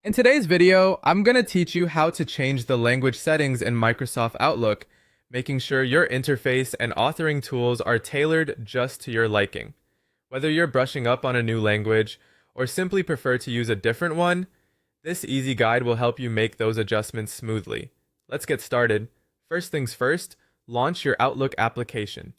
In today's video, I'm going to teach you how to change the language settings in Microsoft Outlook, making sure your interface and authoring tools are tailored just to your liking. Whether you're brushing up on a new language or simply prefer to use a different one, this easy guide will help you make those adjustments smoothly. Let's get started. First things first, launch your Outlook application.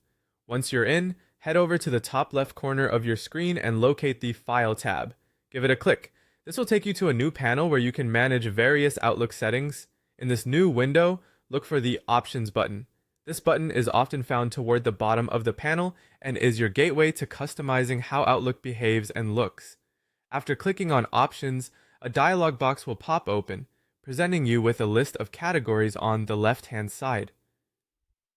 Once you're in, head over to the top left corner of your screen and locate the File tab. Give it a click. This will take you to a new panel where you can manage various Outlook settings. In this new window, look for the Options button. This button is often found toward the bottom of the panel and is your gateway to customizing how Outlook behaves and looks. After clicking on Options, a dialog box will pop open, presenting you with a list of categories on the left-hand side.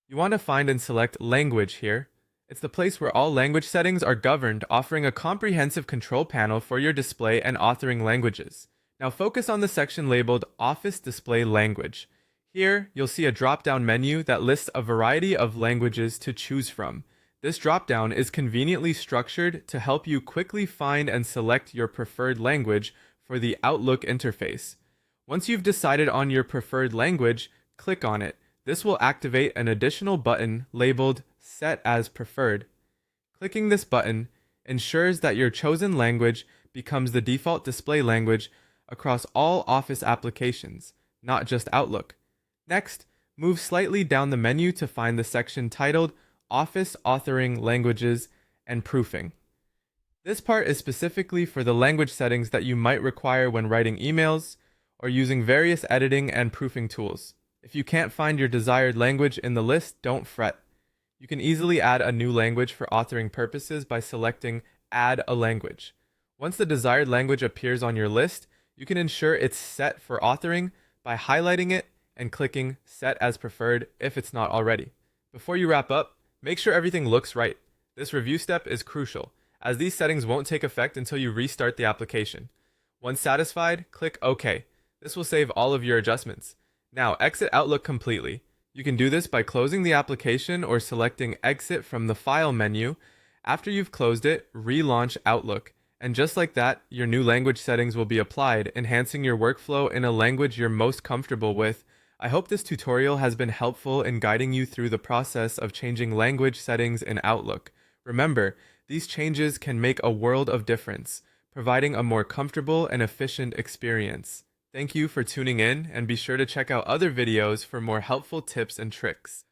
You want to find and select Language here. It's the place where all language settings are governed, offering a comprehensive control panel for your display and authoring languages. Now focus on the section labeled Office Display Language. Here, you'll see a drop-down menu that lists a variety of languages to choose from. This drop-down is conveniently structured to help you quickly find and select your preferred language for the Outlook interface. Once you've decided on your preferred language, click on it. This will activate an additional button labeled Set as Preferred. Clicking this button ensures that your chosen language becomes the default display language across all Office applications, not just Outlook. Next, move slightly down the menu to find the section titled Office Authoring Languages and Proofing. This part is specifically for the language settings that you might require when writing emails or using various editing and proofing tools. If you can't find your desired language in the list, don't fret. You can easily add a new language for authoring purposes by selecting Add a Language. Once the desired language appears on your list, you can ensure it's set for authoring by highlighting it and clicking Set as Preferred if it's not already. Before you wrap up, make sure everything looks right. This review step is crucial, as these settings won't take effect until you restart the application. Once satisfied, click OK. This will save all of your adjustments. Now, exit Outlook completely. You can do this by closing the application or selecting Exit from the File menu. After you've closed it, relaunch Outlook. And just like that, your new language settings will be applied, enhancing your workflow in a language you're most comfortable with. I hope this tutorial has been helpful in guiding you through the process of changing language settings in Outlook. Remember, these changes can make a world of difference, providing a more comfortable and efficient experience. Thank you for tuning in, and be sure to check out other videos for more helpful tips and tricks.